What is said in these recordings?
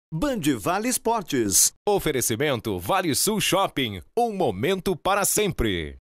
Bandivale Esportes. Oferecimento Vale Sul Shopping. Um momento para sempre.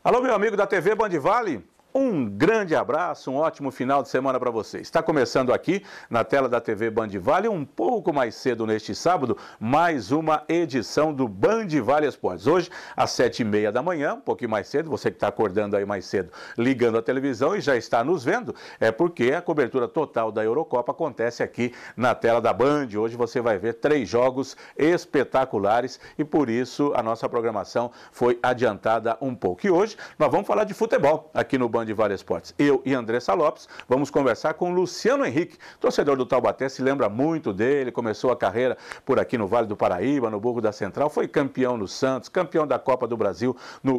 Alô, meu amigo da TV Bandivale. Um grande abraço, um ótimo final de semana para você. Está começando aqui na tela da TV Bandivale, um pouco mais cedo neste sábado, mais uma edição do Bandivale Esportes. Hoje, às 7h30 da manhã, um pouquinho mais cedo, você que está acordando aí mais cedo, ligando a televisão e já está nos vendo, é porque a cobertura total da Eurocopa acontece aqui na tela da Band. Hoje você vai ver 3 jogos espetaculares e por isso a nossa programação foi adiantada um pouco. E hoje nós vamos falar de futebol aqui no Bandivale Esportes. Eu e Andressa Lopes vamos conversar com Luciano Henrique, torcedor do Taubaté, se lembra muito dele, começou a carreira por aqui no Vale do Paraíba, no Burgo da Central, foi campeão no Santos, campeão da Copa do Brasil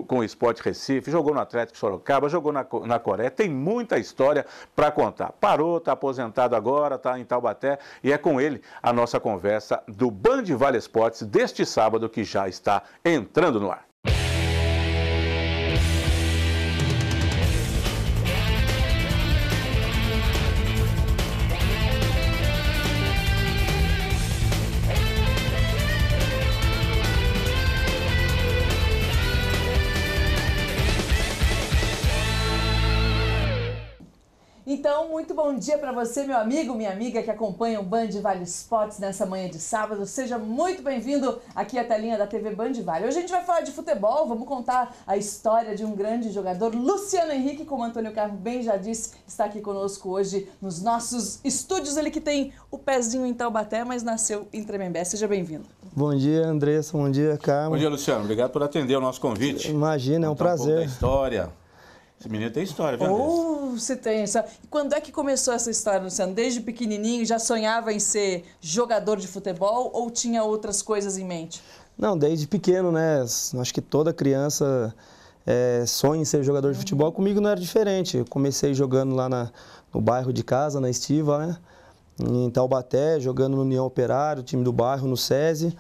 com o Sport Recife, jogou no Atlético Sorocaba, jogou na Coreia, tem muita história para contar. Parou, está aposentado agora, está em Taubaté e é com ele a nossa conversa do Bandivale Esportes deste sábado que já está entrando no ar. Então, muito bom dia para você, meu amigo, minha amiga que acompanha o Bandivale Esportes nessa manhã de sábado. Seja muito bem-vindo aqui à telinha da TV Bandivale. Hoje a gente vai falar de futebol, vamos contar a história de um grande jogador, Luciano Henrique, como o Antônio Carmo bem já disse, está aqui conosco hoje nos nossos estúdios. Ele que tem o pezinho em Taubaté, mas nasceu em Tremembé. Seja bem-vindo. Bom dia, Andressa. Bom dia, Carmo. Bom dia, Luciano. Obrigado por atender o nosso convite. Imagina, é um prazer. Um pouco da história. Esse menino tem história, viu, Andressa? Você tem. E quando é que começou essa história, Luciano? Desde pequenininho já sonhava em ser jogador de futebol ou tinha outras coisas em mente? Não, desde pequeno, né? Acho que toda criança sonha em ser jogador de futebol. Comigo não era diferente. Eu comecei jogando lá no bairro de casa, na Estiva, né? Em Taubaté, jogando no União Operário, time do bairro, no SESI.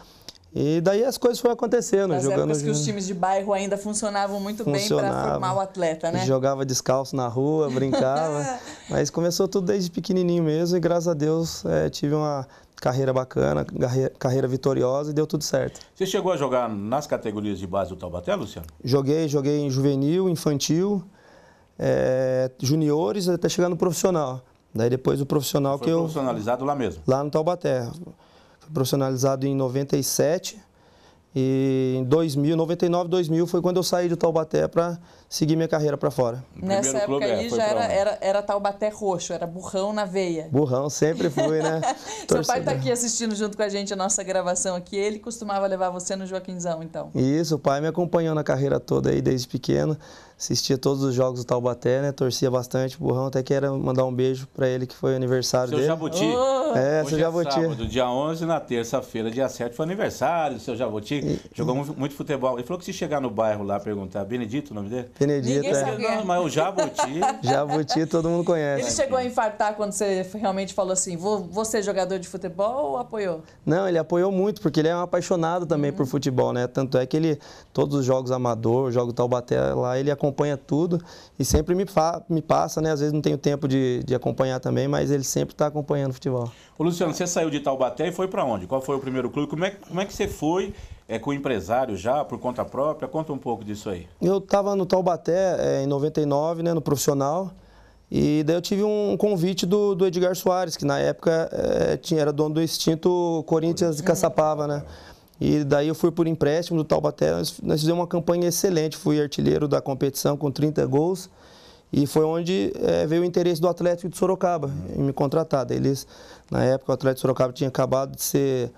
E daí as coisas foram acontecendo. Nas épocas que os times de bairro ainda funcionavam muito bem para formar o atleta, né? Jogava descalço na rua, brincava. Mas começou tudo desde pequenininho mesmo e graças a Deus tive uma carreira bacana, carreira vitoriosa e deu tudo certo. Você chegou a jogar nas categorias de base do Taubaté, Luciano? Joguei em juvenil, infantil, juniores até chegar no profissional. Daí depois o profissional Foi profissionalizado lá mesmo? Lá no Taubaté. Profissionalizado em 97 e em 2000, 99, 2000 foi quando eu saí do Taubaté para seguir minha carreira para fora. Nessa época aí já era Taubaté roxo, era burrão na veia. Burrão, sempre fui, né? Seu pai está aqui assistindo junto com a gente a nossa gravação aqui, ele costumava levar você no Joaquinzão, então? Isso, o pai me acompanhou na carreira toda aí desde pequeno, assistia todos os jogos do Taubaté, né? Torcia bastante o Burrão, até quero mandar um beijo para ele que foi aniversário dele. Seu Jabuti. Seu Jabuti. Sábado, dia 11, na terça-feira, dia 7, foi aniversário do seu Jabuti. Jogou muito futebol. Ele falou que se chegar no bairro lá perguntar, Benedito o nome dele? Benedito, Não, mas o Jabuti. Jabuti todo mundo conhece. Ele chegou a infartar quando você realmente falou assim, vou ser jogador de futebol ou apoiou? Não, ele apoiou muito, porque ele é um apaixonado também por futebol, né? Tanto é que todos os jogos amador, jogo Taubaté lá, ele acompanha tudo e sempre me passa, né? Às vezes não tenho tempo de acompanhar também, mas ele sempre está acompanhando futebol. Ô, Luciano, você saiu de Taubaté e foi para onde? Qual foi o primeiro clube? Como é que você foi? Com o empresário já, por conta própria? Conta um pouco disso aí. Eu estava no Taubaté em 99, né, no profissional, e daí eu tive um convite do Edgar Soares, que na época era dono do extinto Corinthians de Caçapava, né? E daí eu fui por empréstimo do Taubaté, nós fizemos uma campanha excelente, fui artilheiro da competição com 30 gols, e foi onde veio o interesse do Atlético de Sorocaba em me contratar. Na época o Atlético de Sorocaba tinha acabado de ser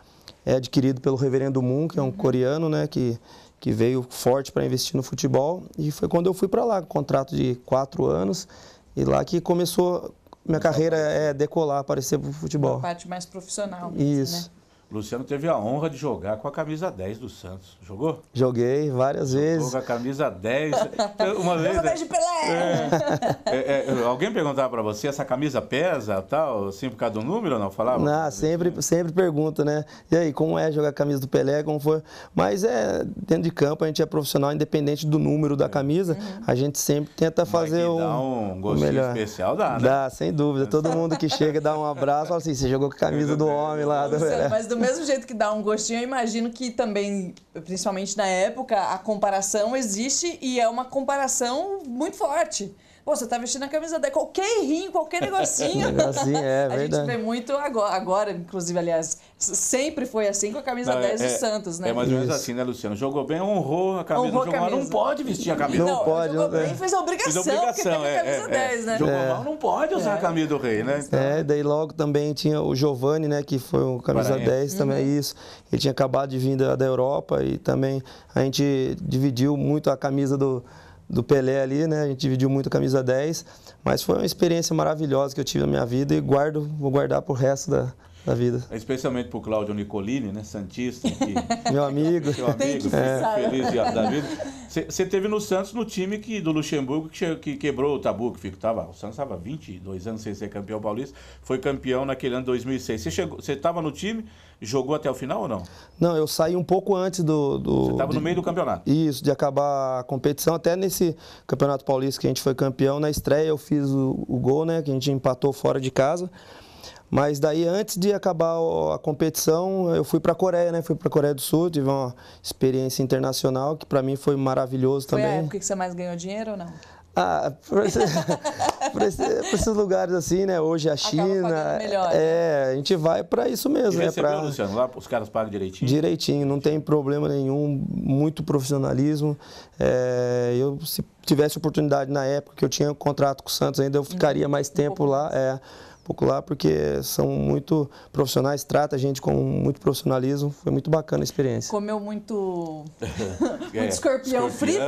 adquirido pelo Reverendo Moon, que é um coreano, né, que veio forte para investir no futebol. E foi quando eu fui para lá, contrato de 4 anos, e lá que começou minha carreira decolar, aparecer para o futebol. A parte mais profissional mesmo, Isso. Né? O Luciano teve a honra de jogar com a camisa 10 do Santos. Jogou? Joguei várias vezes. Jogou com a camisa 10. Uma vez... Camisa 10 de Pelé! Alguém perguntava para você, essa camisa pesa, tal, assim, por causa do número ou não? Falava? Não, sempre pergunta, né? E aí, como é jogar a camisa do Pelé, como foi? Mas dentro de campo a gente é profissional, independente do número da camisa, a gente sempre tenta fazer dá um gostinho especial, dá, né? Dá, sem dúvida. Todo mundo que chega dá um abraço, fala assim, você jogou com a camisa do homem lá. Mas do mesmo jeito que dá um gostinho, eu imagino que também, principalmente na época, a comparação existe e é uma comparação muito forte. Pô, você tá vestindo a camisa 10, qualquer rinho, qualquer negocinho. Negocinho, é verdade. A gente vê muito agora, inclusive, aliás, sempre foi assim com a camisa 10 do Santos, né? É mais ou menos assim, né, Luciano? Jogou bem, honrou a camisa. Honrou a camisa. Não pode vestir a camisa. Não pode. Jogou bem, fez a obrigação, porque tem a camisa 10, né? Jogou mal, não pode usar a camisa do rei, né? Então... daí logo também tinha o Giovani, né, que foi o camisa 10 também, isso. Ele tinha acabado de vir da Europa e também a gente dividiu muito a camisa do Pelé ali, né? A gente dividiu muito a camisa 10, mas foi uma experiência maravilhosa que eu tive na minha vida e vou guardar pro resto da vida. Especialmente pro Cláudio Nicolini, né? Santista. Meu amigo. Seu amigo, feliz da vida. Você teve no Santos, no time do Luxemburgo, que quebrou o tabu, o Santos estava 22 anos sem ser campeão paulista, foi campeão naquele ano de 2006. Você estava no time, jogou até o final ou não? Não, eu saí um pouco antes Você estava no meio do campeonato? Isso, de acabar a competição. Até nesse Campeonato Paulista que a gente foi campeão, na estreia eu fiz o gol, né? Que a gente empatou fora de casa. Mas daí, antes de acabar a competição, eu fui para a Coreia, né? Fui para a Coreia do Sul, tive uma experiência internacional que para mim foi maravilhoso também. Foi a época que você mais ganhou dinheiro ou não? Por esses lugares assim, né? Hoje a China, melhor, a gente vai para isso mesmo. E recebeu, Luciano, lá os caras pagam direitinho? Direitinho, não tem problema nenhum, muito profissionalismo. Eu, se tivesse oportunidade na época que eu tinha contrato com o Santos ainda, eu ficaria mais tempo lá. Um pouco lá, porque são muito profissionais, trata a gente com muito profissionalismo. Foi muito bacana a experiência. Comeu muito escorpião frito?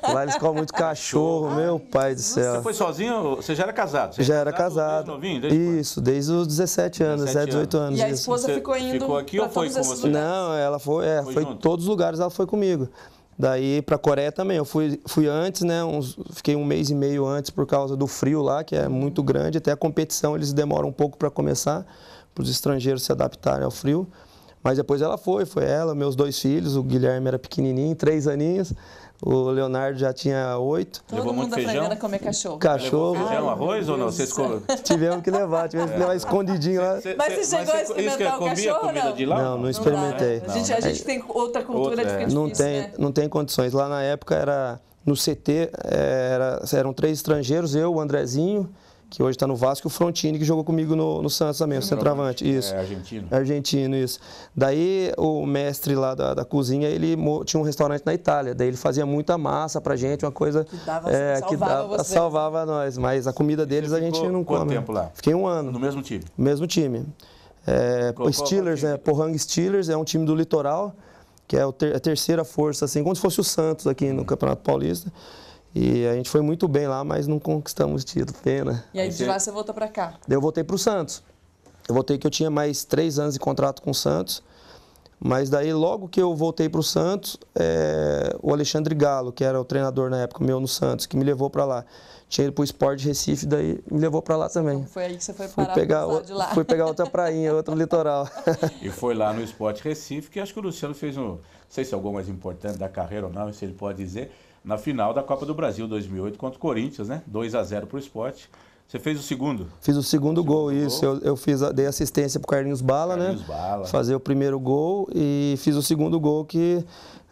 Lá eles comem muito cachorro, meu pai do céu. Você foi sozinho? Você já era casado? Já era casado. Novinho, isso, desde os 17 anos, 18 anos. E a esposa ficou indo ficou aqui ou foi com você? Não, ela foi em todos os lugares, ela foi comigo. Daí para a Coreia também, eu fui antes, né? Fiquei um mês e meio antes por causa do frio lá, que é muito grande. Até a competição eles demoram um pouco para começar, para os estrangeiros se adaptarem ao frio. Mas depois ela foi ela, meus 2 filhos, o Guilherme era pequenininho, 3 aninhos, o Leonardo já tinha 8. Todo mundo aprendendo a comer cachorro. Cachorro. Levou feijão, arroz ou não? Tivemos que levar escondidinho lá. Mas você chegou a experimentar o cachorro, não? De lá? Não experimentei. A gente tem outra cultura, fica difícil, né? Não tem condições. Lá na época era no CT, eram 3 estrangeiros, eu, o Andrezinho, que hoje está no Vasco, e o Frontini, que jogou comigo no Santos também, o centroavante. Isso. É argentino. Argentino, isso. Daí o mestre lá da cozinha, ele tinha um restaurante na Itália, daí ele fazia muita massa pra gente, uma coisa que salvava nós, mas a comida deles a gente não come. Quanto tempo lá? Fiquei 1 ano. No mesmo time? Mesmo time. Steelers, Pohang Steelers, é um time do litoral, que é a 3ª força, assim, como se fosse o Santos aqui no Campeonato Paulista. E a gente foi muito bem lá, mas não conquistamos o título, pena. E aí de lá você voltou para cá? Daí eu voltei para o Santos. Eu voltei que eu tinha mais 3 anos de contrato com o Santos. Mas daí logo que eu voltei para o Santos, o Alexandre Galo, que era o treinador na época meu no Santos, que me levou para lá. Tinha ido para o Sport Recife, daí me levou para lá também. Foi aí que você foi parar de lá. Fui pegar outra prainha, outro litoral. E foi lá no Sport Recife que acho que o Luciano fez não sei se é o gol mais importante da carreira ou não, se ele pode dizer, na final da Copa do Brasil 2008 contra o Corinthians, né? 2-0 para o Sport. Você fez o segundo? Fiz o segundo gol, isso. Eu dei assistência para o Carlinhos Bala, né? Fazer o primeiro gol e fiz o segundo gol que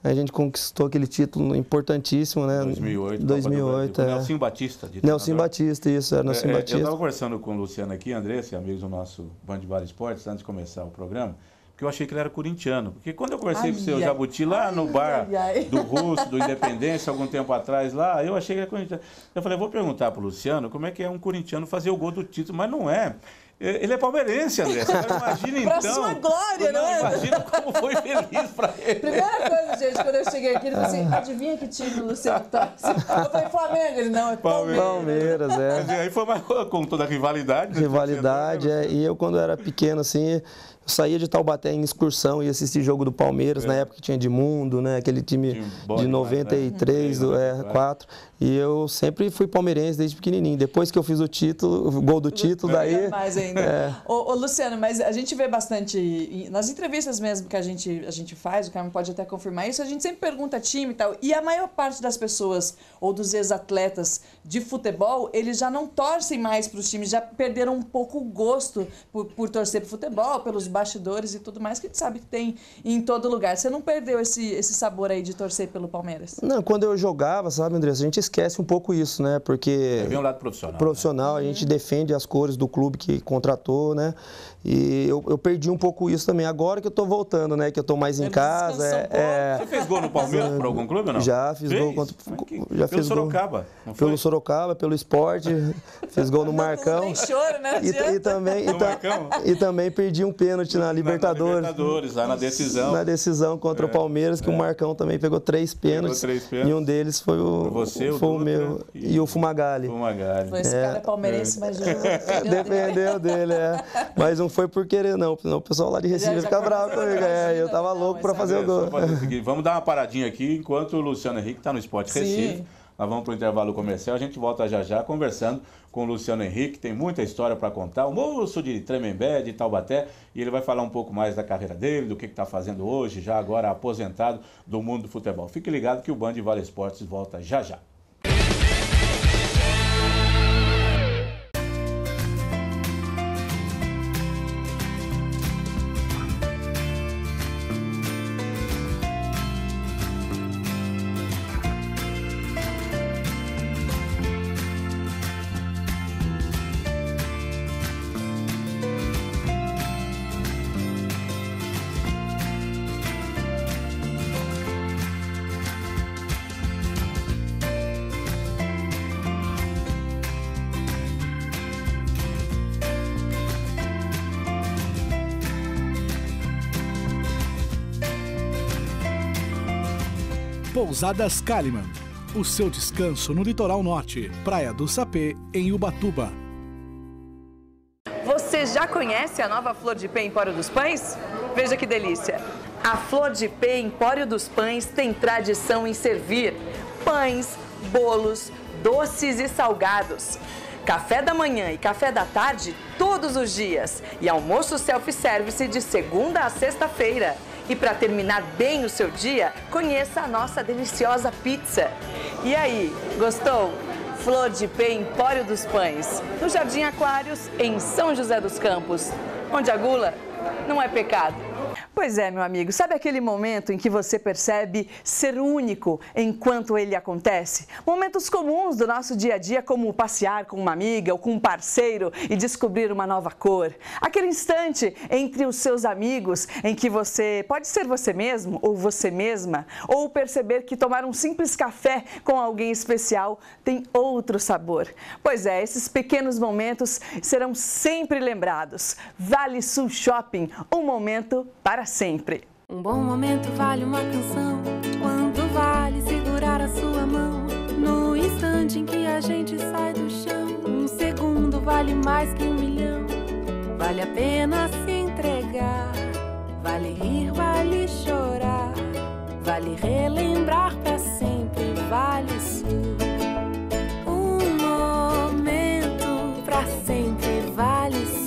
a gente conquistou aquele título importantíssimo, né? 2008. Nelson Batista. Nelson Batista, isso, era Nelson Batista. Eu estava conversando com o Luciano aqui, Andressa, amigos do nosso Band de Vários Esportes, antes de começar o programa, porque eu achei que ele era corintiano. Porque quando eu conversei com o seu Jabuti lá no bar do Russo, do Independência, algum tempo atrás lá, eu achei que era corintiano. Eu falei, vou perguntar para o Luciano como é que é um corintiano fazer o gol do título, mas não é. Ele é palmeirense, André. Você imagina então. Pra sua glória, não é? Imagina como foi feliz pra ele. Primeira coisa, gente, quando eu cheguei aqui, ele falou assim: adivinha que time o Luciano torce? Eu falei, Flamengo. Ele não, é Palmeiras, Aí foi mais com toda a rivalidade. Rivalidade, e eu quando era pequeno, assim, saía de Taubaté em excursão e assistia jogo do Palmeiras, na época que tinha Edmundo, né? Aquele time de 93, né? 4. E eu sempre fui palmeirense desde pequenininho. Depois que eu fiz o gol do título, daí... Mais ainda. Ô, Luciano, mas a gente vê bastante, nas entrevistas mesmo que a gente faz, o Carmen pode até confirmar isso, a gente sempre pergunta time e tal, e a maior parte das pessoas, ou dos ex-atletas de futebol, eles já não torcem mais para os times, já perderam um pouco o gosto por torcer para futebol, pelos bastidores e tudo mais, que a gente sabe que tem em todo lugar. Você não perdeu esse sabor aí de torcer pelo Palmeiras? Não, quando eu jogava, sabe, Andressa, a gente esquece um pouco isso, né? Porque... Vem um lado profissional. Profissional, né? A gente defende as cores do clube que contratou, né? E eu perdi um pouco isso também. Agora que eu tô voltando, né? Que eu tô mais em casa. Você fez gol no Palmeiras por algum clube ou não? Já fiz gol contra... Já pelo Sorocaba? Gol. Pelo Sorocaba, pelo Sport. Fiz gol no Marcão. Não tem choro, né? E também perdi um pênalti na Libertadores. Lá na decisão. Na decisão contra o Palmeiras, que o Marcão também pegou 3 pênaltis. E um deles foi o meu. E o Fumagalli. Esse cara é palmeirense, mas defendeu dele, Mas não foi por querer, não. Senão o pessoal lá de Recife ia ficar bravo comigo. Eu tava louco para fazer o gol. Vamos dar uma paradinha aqui enquanto o Luciano Henrique está no Sport Recife. Nós vamos para o intervalo comercial, a gente volta já conversando com o Luciano Henrique, tem muita história para contar, o moço de Tremembé, de Taubaté, e ele vai falar um pouco mais da carreira dele, do que está fazendo hoje, já agora aposentado do mundo do futebol. Fique ligado que o Band Vale Esportes volta já. Pousadas Kalimann, o seu descanso no litoral norte, Praia do Sapê, em Ubatuba. Você já conhece a nova Flor de Pê Empório dos Pães? Veja que delícia! A Flor de Pê Empório dos Pães tem tradição em servir pães, bolos, doces e salgados. Café da manhã e café da tarde todos os dias e almoço self-service de segunda a sexta-feira. E para terminar bem o seu dia, conheça a nossa deliciosa pizza. E aí, gostou? Flor de Pê Empório dos Pães, no Jardim Aquários, em São José dos Campos, onde a gula não é pecado. Pois é, meu amigo, sabe aquele momento em que você percebe ser único enquanto ele acontece? Momentos comuns do nosso dia a dia, como passear com uma amiga ou com um parceiro e descobrir uma nova cor. Aquele instante entre os seus amigos em que você pode ser você mesmo ou você mesma, ou perceber que tomar um simples café com alguém especial tem outro sabor. Pois é, esses pequenos momentos serão sempre lembrados. Vale Sul Shopping, um momento para sempre. Um bom momento vale uma canção, quanto vale segurar a sua mão, no instante em que a gente sai do chão, um segundo vale mais que 1 milhão, vale a pena se entregar, vale rir, vale chorar, vale relembrar pra sempre, vale Sul. Um momento pra sempre, vale Sul.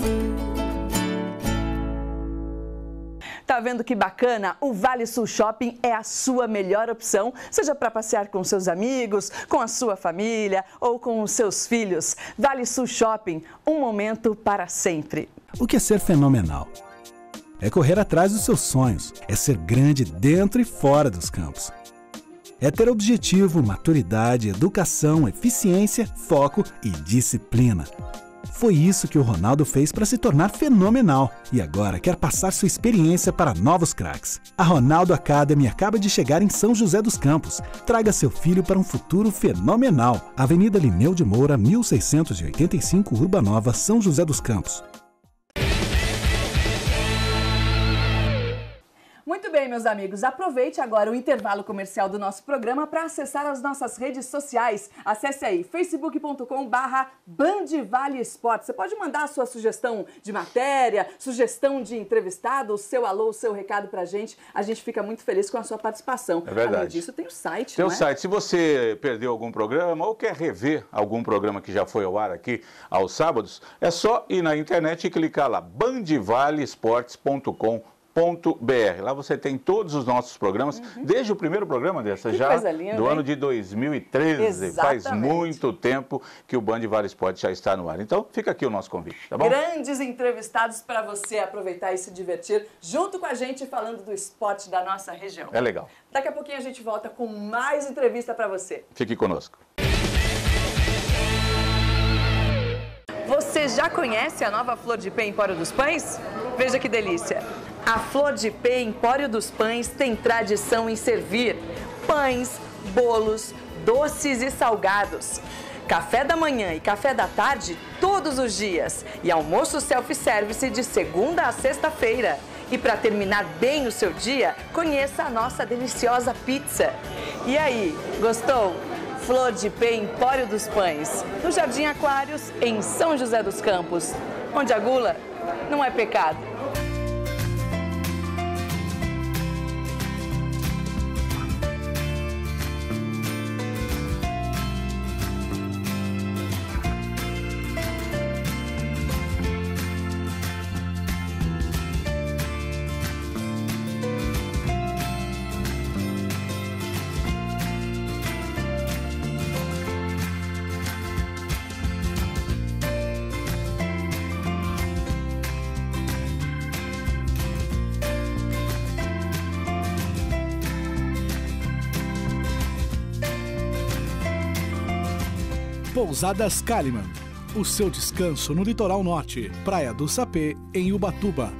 Tá vendo que bacana? O Vale Sul Shopping é a sua melhor opção, seja para passear com seus amigos, com a sua família ou com os seus filhos. Vale Sul Shopping, um momento para sempre. O que é ser fenomenal? É correr atrás dos seus sonhos, é ser grande dentro e fora dos campos. É ter objetivo, maturidade, educação, eficiência, foco e disciplina. Foi isso que o Ronaldo fez para se tornar fenomenal e agora quer passar sua experiência para novos craques. A Ronaldo Academy acaba de chegar em São José dos Campos. Traga seu filho para um futuro fenomenal. Avenida Linneu de Moura, 1685, Urbanova, São José dos Campos. Muito bem, meus amigos, aproveite agora o intervalo comercial do nosso programa para acessar as nossas redes sociais. Acesse aí facebook.com/BandValeEsportes. Você pode mandar a sua sugestão de matéria, sugestão de entrevistado, o seu alô, o seu recado pra gente. A gente fica muito feliz com a sua participação. É verdade. Além disso, tem o site, Tem não o é? site. Se você perdeu algum programa ou quer rever algum programa que já foi ao ar aqui aos sábados, é só ir na internet e clicar lá, bandvaleesportes.com.br. Lá você tem todos os nossos programas, desde o primeiro programa dessa, já linda, do hein? ano de 2013. Exatamente. Faz muito tempo que o Band Vale Esportes já está no ar. Então, fica aqui o nosso convite, tá bom? Grandes entrevistados para você aproveitar e se divertir junto com a gente falando do esporte da nossa região. É legal. Daqui a pouquinho a gente volta com mais entrevista para você. Fique conosco. Você já conhece a nova Flor de Pé Empório dos Pães? Veja que delícia! A Flor de Pé Empório dos Pães tem tradição em servir pães, bolos, doces e salgados. Café da manhã e café da tarde todos os dias e almoço self-service de segunda a sexta-feira. E para terminar bem o seu dia, conheça a nossa deliciosa pizza. E aí, gostou? Flor de Pé Empório dos Pães, no Jardim Aquários, em São José dos Campos, onde a gula não é pecado. Pousadas Kalimann, o seu descanso no litoral norte, Praia do Sapê, em Ubatuba.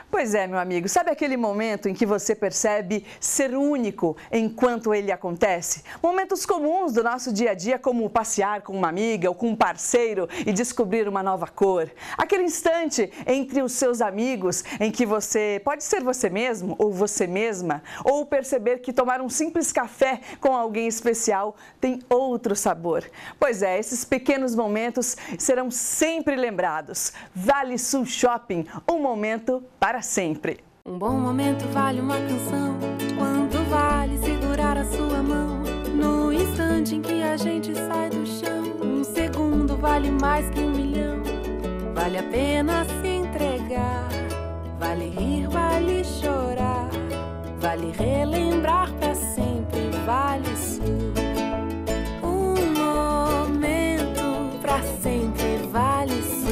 Pois é, meu amigo, sabe aquele momento em que você percebe ser único enquanto ele acontece? Momentos comuns do nosso dia a dia, como passear com uma amiga ou com um parceiro e descobrir uma nova cor. Aquele instante entre os seus amigos em que você pode ser você mesmo ou você mesma, ou perceber que tomar um simples café com alguém especial tem outro sabor. Pois é, esses pequenos momentos serão sempre lembrados. Vale Sul Shopping, um momento para sempre. Um bom momento vale uma canção. Quanto vale segurar a sua mão no instante em que a gente sai do chão? Um segundo vale mais que 1 milhão. Vale a pena se entregar. Vale rir, vale chorar. Vale relembrar pra sempre. Vale Sul. Um momento pra sempre. Vale Sul.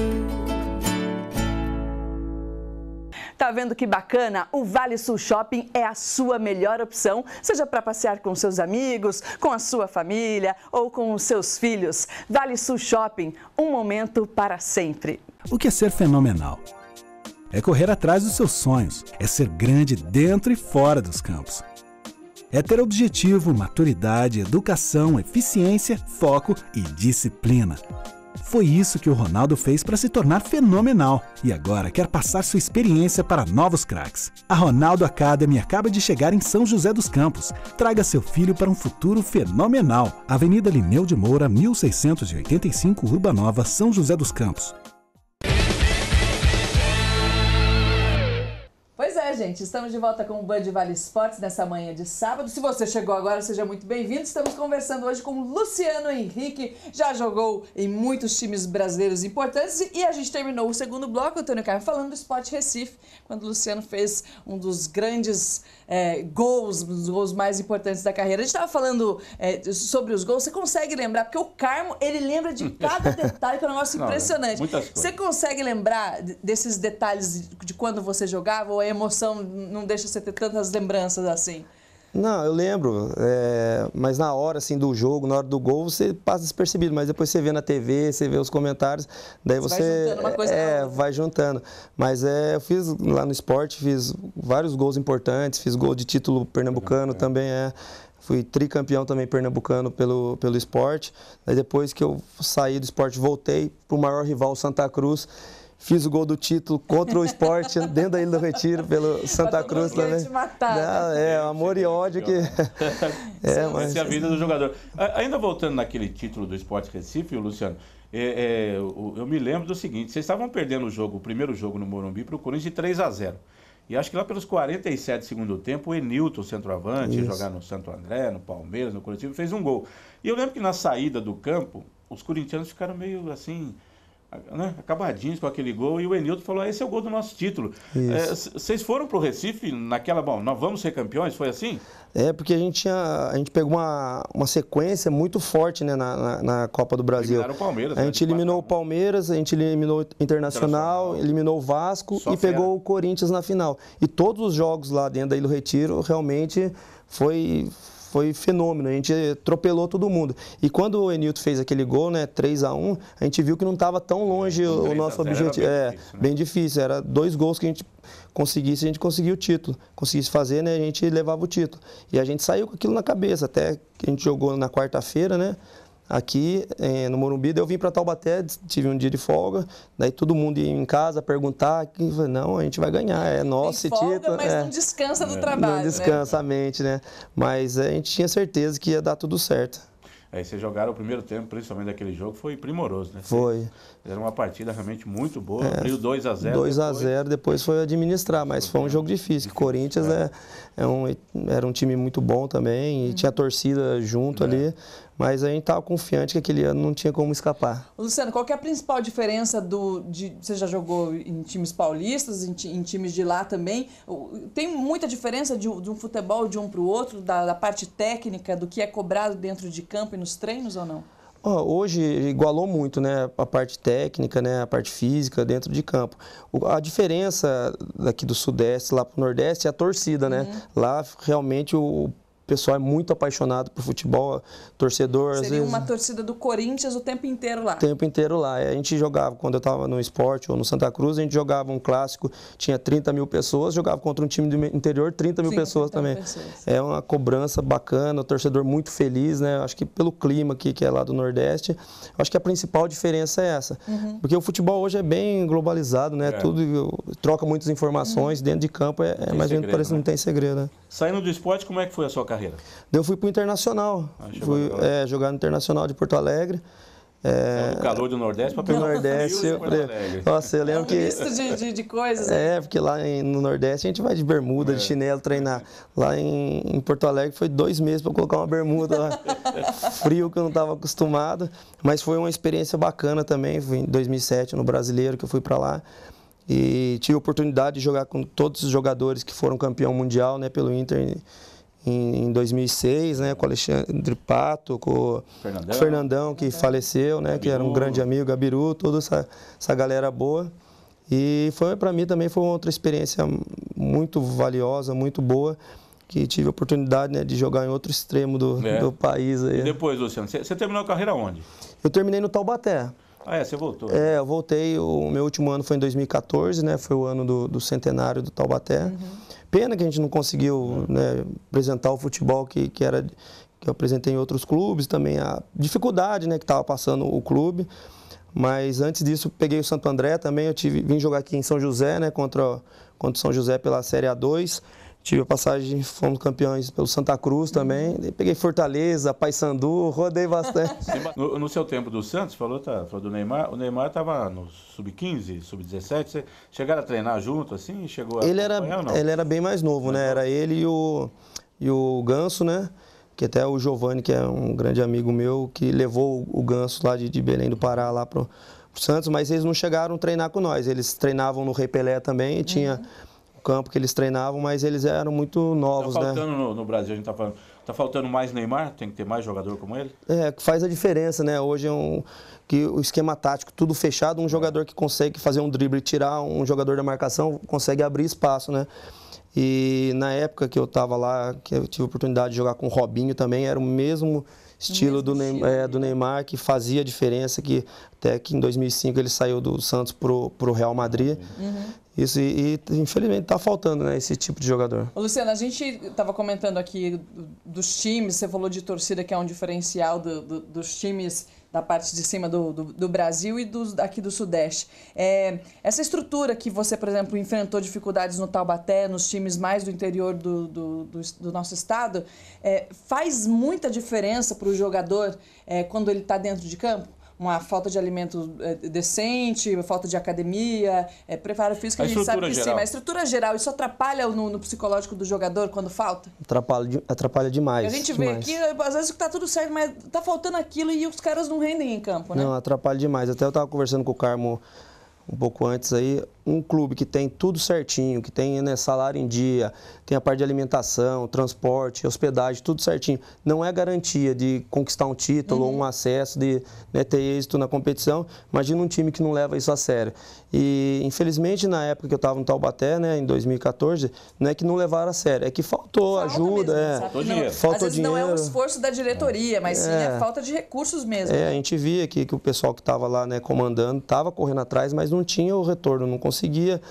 Tá vendo que bacana? O Vale Sul Shopping é a sua melhor opção, seja para passear com seus amigos, com a sua família ou com os seus filhos. Vale Sul Shopping, um momento para sempre. O que é ser fenomenal? É correr atrás dos seus sonhos, é ser grande dentro e fora dos campos. É ter objetivo, maturidade, educação, eficiência, foco e disciplina. Foi isso que o Ronaldo fez para se tornar fenomenal e agora quer passar sua experiência para novos craques. A Ronaldo Academy acaba de chegar em São José dos Campos. Traga seu filho para um futuro fenomenal. Avenida Lineu de Moura, 1685, Urbanova, São José dos Campos. Pois é, gente, estamos de volta com o Band Vale Esportes nessa manhã de sábado. Se você chegou agora, seja muito bem-vindo. Estamos conversando hoje com o Luciano Henrique, já jogou em muitos times brasileiros importantes e a gente terminou o segundo bloco, Antônio Carlos, falando do Sport Recife, quando o Luciano fez um dos grandes gols, um dos gols mais importantes da carreira. A gente estava falando sobre os gols, você consegue lembrar, porque o Carmo, ele lembra de cada detalhe, que é um negócio impressionante. Muitas coisas. Você consegue lembrar desses detalhes de quando você jogava, ou a emoção não deixa você ter tantas lembranças assim? Não, eu lembro, mas na hora assim, do jogo, na hora do gol, você passa despercebido, mas depois você vê na TV, você vê os comentários, daí você vai juntando uma coisa na outra. vai juntando. Mas eu fiz lá no esporte, fiz vários gols importantes, fiz gol de título pernambucano também, fui tricampeão também pernambucano pelo esporte. Daí depois que eu saí do esporte, voltei para o maior rival, Santa Cruz. fiz o gol do título contra o Sport dentro da Ilha do Retiro, pelo Santa Cruz também. Te matar, É, amor e ódio que... Mas... Essa é a vida do jogador. Ainda voltando naquele título do Sport Recife, Luciano, eu me lembro do seguinte, vocês estavam perdendo o primeiro jogo no Morumbi para o Corinthians de 3-0. E acho que lá pelos 47 do segundo tempo, o Enilton, centroavante, ia jogar no Santo André, no Palmeiras, no Curitiba, fez um gol. E eu lembro que na saída do campo, os corintianos ficaram meio assim, né, acabadinhos com aquele gol, e o Enilton falou, esse é o gol do nosso título. Vocês foram para o Recife naquela, bom, nós vamos ser campeões, foi assim? Porque a gente pegou uma sequência muito forte, né, na Copa do Brasil. Eliminaram o Palmeiras. A gente eliminou o Palmeiras, a gente eliminou o Internacional, eliminou o Vasco e pegou o Corinthians na final. E todos os jogos lá dentro da Ilha do Retiro realmente foi fenômeno, a gente atropelou todo mundo. E quando o Enilton fez aquele gol, né, 3-1, a gente viu que não estava tão longe o nosso objetivo. Bem difícil, era 2 gols que a gente conseguisse, a gente conseguia o título. Conseguisse fazer, né, a gente levava o título. E a gente saiu com aquilo na cabeça, até que a gente jogou na quarta-feira, né, aqui no Morumbi, daí eu vim para Taubaté, tive um dia de folga, daí todo mundo ia em casa perguntar, não, a gente vai ganhar, é nosso folga, título. Mas não descansa do trabalho, não descansa, né? A mente, né? Mas a gente tinha certeza que ia dar tudo certo. Aí vocês jogaram o primeiro tempo, principalmente daquele jogo, foi primoroso, né? Foi. Era uma partida realmente muito boa, abriu 2-0. 2-0, depois foi administrar, mas foi um jogo difícil. O Corinthians era um time muito bom também, e tinha torcida junto ali, mas a gente estava confiante que aquele ano não tinha como escapar. Luciano, qual que é a principal diferença você já jogou em times paulistas, em times de lá também? Tem muita diferença de um futebol de um para o outro, da parte técnica, do que é cobrado dentro de campo e nos treinos ou não? Hoje igualou muito, né, a parte técnica, né, a parte física dentro de campo. A diferença daqui do Sudeste lá para o Nordeste é a torcida, né? Lá realmente o pessoal é muito apaixonado por futebol, torcedor. Seria às vezes, uma torcida do Corinthians o tempo inteiro lá? O tempo inteiro lá. A gente jogava, quando eu estava no Sport ou no Santa Cruz, a gente jogava um clássico, tinha 30 mil pessoas, jogava contra um time do interior, 30 mil pessoas também. É uma cobrança bacana, o torcedor muito feliz, né? Acho que pelo clima aqui, que é lá do Nordeste, acho que a principal diferença é essa. Porque o futebol hoje é bem globalizado, né? Tudo troca muitas informações, dentro de campo mais ou menos parece que não tem segredo, né? Saindo do esporte, como é que foi a sua carreira? Eu fui para o Internacional, fui jogar no Internacional de Porto Alegre. No calor do Nordeste para pegar o Nordeste. Nossa, eu lembro que... misto de coisas. Porque lá no Nordeste a gente vai de bermuda, de chinelo treinar. Lá em Porto Alegre foi 2 meses para colocar uma bermuda lá. Frio que eu não estava acostumado. Mas foi uma experiência bacana também. Foi em 2007 no Brasileiro que eu fui para lá. E tive a oportunidade de jogar com todos os jogadores que foram campeão mundial, né, pelo Inter em 2006, né, com o Alexandre Pato, com o Fernandão, que faleceu, né, que era um grande amigo, Gabiru, toda essa galera boa. E para mim também foi uma outra experiência muito valiosa, muito boa, que tive a oportunidade, né, de jogar em outro extremo do país. Aí. E depois, Luciano, você terminou a carreira onde? Eu terminei no Taubaté. Você voltou? Eu voltei, o meu último ano foi em 2014, né? Foi o ano do centenário do Taubaté. Pena que a gente não conseguiu, né, apresentar o futebol que eu apresentei em outros clubes, também a dificuldade, né, que estava passando o clube. Mas antes disso, peguei o Santo André também, vim jogar aqui em São José, né, contra o São José pela Série A2. Tive a passagem, fomos campeões pelo Santa Cruz também. Peguei Fortaleza, Paysandu, rodei bastante. No seu tempo do Santos, falou do Neymar, o Neymar estava no Sub-15, Sub-17. Você chegaram a treinar junto, assim? Ele era bem mais novo, né? Era ele e o Ganso, né? Que até o Giovani, que é um grande amigo meu, que levou o Ganso lá de Belém do Pará lá pro Santos, mas eles não chegaram a treinar com nós. Eles treinavam no Rei Pelé também e tinha... campo que eles treinavam, mas eles eram muito novos, né? Tá faltando no Brasil, a gente tá falando, tá faltando mais Neymar? Tem que ter mais jogador como ele? Faz a diferença, né? Hoje que o esquema tático, tudo fechado, um jogador que consegue fazer um drible e tirar um jogador da marcação, consegue abrir espaço, né? E na época que eu estava lá, que eu tive a oportunidade de jogar com o Robinho também, era o mesmo estilo do Neymar, que fazia diferença, que até que em 2005 ele saiu do Santos pro Real Madrid. Isso, e infelizmente está faltando, né, esse tipo de jogador. Luciano, a gente estava comentando aqui dos times, você falou de torcida, que é um diferencial dos times da parte de cima do Brasil e aqui do Sudeste. Essa estrutura que você, por exemplo, enfrentou dificuldades no Taubaté, nos times mais do interior do nosso estado, faz muita diferença para o jogador quando ele está dentro de campo? Uma falta de alimento decente, falta de academia, preparo físico, a gente sabe que sim, mas a estrutura geral, isso atrapalha no psicológico do jogador quando falta? Atrapalha demais. A gente vê aqui, às vezes está tudo certo, mas está faltando aquilo e os caras não rendem em campo, né? Não, atrapalha demais. Até eu estava conversando com o Carmo um pouco antes aí, um clube que tem tudo certinho, que tem, né, salário em dia, tem a parte de alimentação, transporte, hospedagem, tudo certinho. Não é garantia de conquistar um título ou um acesso, de, né, ter êxito na competição. Imagina um time que não leva isso a sério. E, infelizmente, na época que eu estava no Taubaté, né, em 2014, não é que não levaram a sério, é que faltou ajuda. Faltou dinheiro. Às vezes não é um esforço da diretoria, mas sim é falta de recursos mesmo. A gente via que o pessoal que estava lá, né, comandando estava correndo atrás, mas não tinha o retorno, não conseguia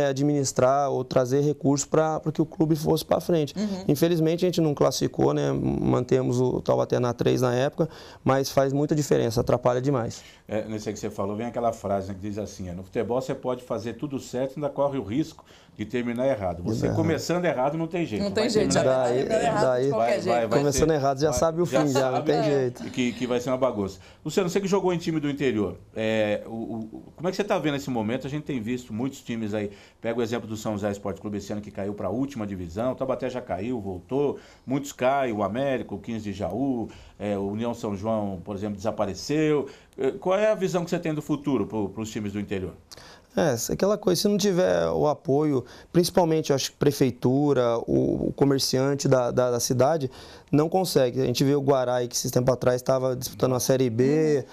administrar ou trazer recursos para que o clube fosse para frente. Infelizmente, a gente não classificou, né, mantemos o Taubaté na 3 na época, mas faz muita diferença, atrapalha demais. Nesse que você falou, vem aquela frase, né, que diz assim, no futebol você pode fazer tudo certo e ainda corre o risco de terminar errado. Você começando errado não tem jeito. Não tem jeito, já vai começando errado, já sabe o fim, já não tem jeito. Que vai ser uma bagunça. Luciano, você que jogou em time do interior, como é que você está vendo esse momento? A gente tem visto muitos times aí, pega o exemplo do São José Esporte Clube esse ano que caiu para a última divisão, o Taubaté já caiu, voltou, muitos caem, o América, o 15 de Jaú, o União São João, por exemplo, desapareceu. Qual é a visão que você tem do futuro para os times do interior? Aquela coisa, se não tiver o apoio, principalmente, eu acho que prefeitura, o comerciante da cidade, não consegue. A gente vê o Guarai, que esse tempo atrás estava disputando a Série B.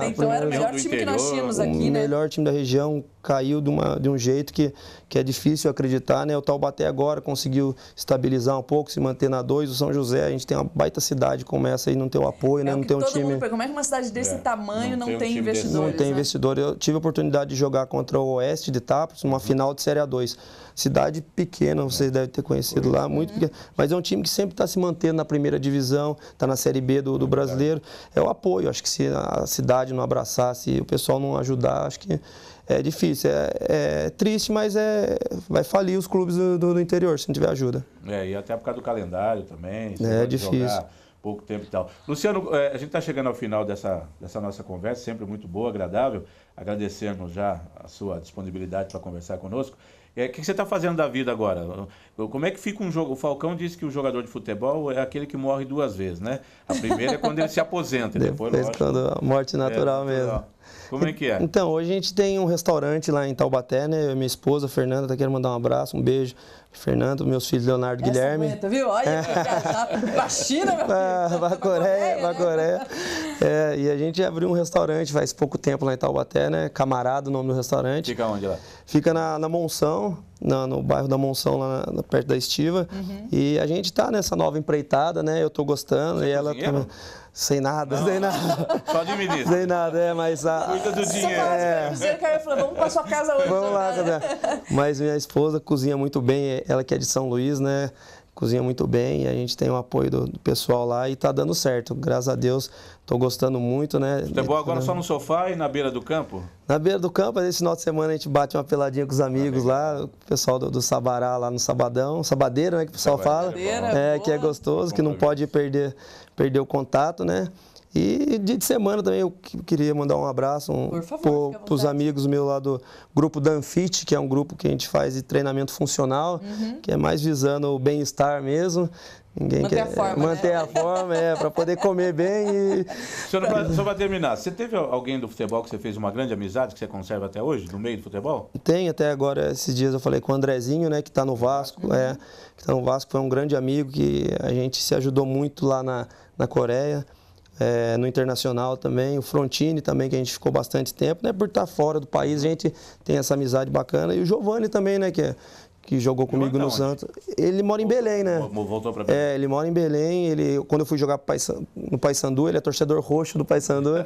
Então era o melhor time que nós tínhamos aqui, né? O melhor time da região caiu de um jeito que é difícil acreditar, né? O Taubaté agora conseguiu estabilizar um pouco, se manter na 2. O São José, a gente tem uma baita cidade, começa aí não ter o apoio, né? Não tem um time... Como é que uma cidade desse tamanho não tem investidores? Não tem investidor. Eu tive a oportunidade de jogar contra o Oeste de Tapos, numa final de Série A2. Cidade pequena, vocês devem ter conhecido lá, muito pequena. Mas é um time que sempre está se mantendo na primeira divisão, está na Série B do brasileiro. É o apoio. Acho que se a cidade não abraçar, se o pessoal não ajudar, acho que é difícil. É triste, mas vai falir os clubes do interior, se não tiver ajuda. E até por causa do calendário também. É difícil. Pouco tempo e tal. Luciano, a gente está chegando ao final dessa nossa conversa, sempre muito boa, agradável. Agradecemos já a sua disponibilidade para conversar conosco. O que você está fazendo da vida agora? Como é que fica um jogo? O Falcão disse que o jogador de futebol é aquele que morre 2 vezes, né? A primeira é quando ele se aposenta. Depois quando a morte natural mesmo. Como é que é? Então, hoje a gente tem um restaurante lá em Taubaté, né? Eu e minha esposa, Fernanda, tá querendo mandar um abraço, um beijo. Fernando, meus filhos Leonardo e Guilherme. Aguenta, viu? Olha, pra China, meu filho. Pra Coreia. E a gente abriu um restaurante faz pouco tempo lá em Taubaté, né? Camarada, o nome do restaurante. Fica onde lá? Fica na Monção, no bairro da Monção, lá perto da Estiva. E a gente tá nessa nova empreitada, né? Eu tô gostando. Você e ela também. Sem nada. Só de ministro. Sem nada, mas cuida do dinheiro. O cara falou, vamos pra sua casa hoje. Vamos lá, mas minha esposa cozinha muito bem, ela que é de São Luís, né? Cozinha muito bem e a gente tem o apoio do pessoal lá e tá dando certo. Graças a Deus, tô gostando muito, né? Futebol agora só no sofá e na beira do campo? Na beira do campo, esse final de semana a gente bate uma peladinha com os amigos lá, o pessoal do Sabará lá no Sabadão, Sabadeira, né, que o pessoal fala, que é gostoso, que não pode perder o contato, né? E dia de semana também eu queria mandar um abraço para os amigos meus lá do grupo Danfit, que é um grupo que a gente faz de treinamento funcional, que é mais visando o bem-estar mesmo. Manter a forma, para poder comer bem e... Só para terminar, você teve alguém do futebol que você fez uma grande amizade, que você conserva até hoje, no meio do futebol? Tem, até agora, esses dias eu falei com o Andrezinho, né, que está no Vasco, que está no Vasco, foi um grande amigo, que a gente se ajudou muito lá na Coreia. No Internacional também, o Frontini também, que a gente ficou bastante tempo, né? Por estar fora do país, a gente tem essa amizade bacana. E o Giovani também, né? Que que jogou comigo no Santos. Ele mora em Belém, né? Voltou para Belém. Ele mora em Belém. Quando eu fui jogar no Paysandu, ele é torcedor roxo do Paysandu.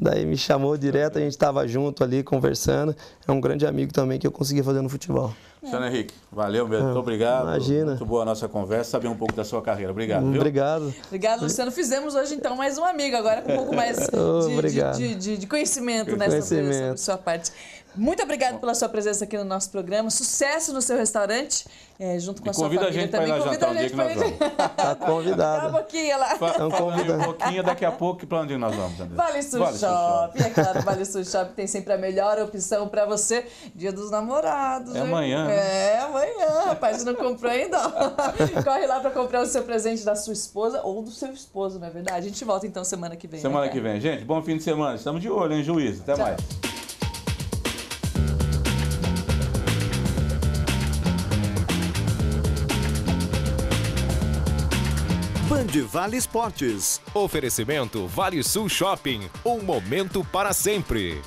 Daí me chamou direto, a gente estava junto ali conversando. É um grande amigo também que eu consegui fazer no futebol. Luciano Henrique, valeu mesmo, muito obrigado. Imagina. Muito boa a nossa conversa, saber um pouco da sua carreira. Obrigado, viu? Obrigado. Obrigado, Luciano. Fizemos hoje, então, mais um amigo, agora com um pouco mais de conhecimento, sobre sua parte. Muito obrigado pela sua presença aqui no nosso programa. Sucesso no seu restaurante, junto com a sua família. Convida a gente para ir lá jantar um dia que nós vamos. Tá convidado. Dá um pouquinho lá. Um pouquinho, daqui a pouco, para onde nós vamos, André? Vale Sul Shopping. É claro, Vale Sul Shopping tem sempre a melhor opção para você. Dia dos Namorados. É amanhã. Amanhã, rapaz. Não comprou ainda? Corre lá para comprar o seu presente da sua esposa ou do seu esposo, não é verdade? A gente volta então semana que vem. Semana que vem. Gente, bom fim de semana. Estamos de olho, hein, Juiz? Até mais. Band Vale Esportes. Oferecimento Vale Sul Shopping. Um momento para sempre.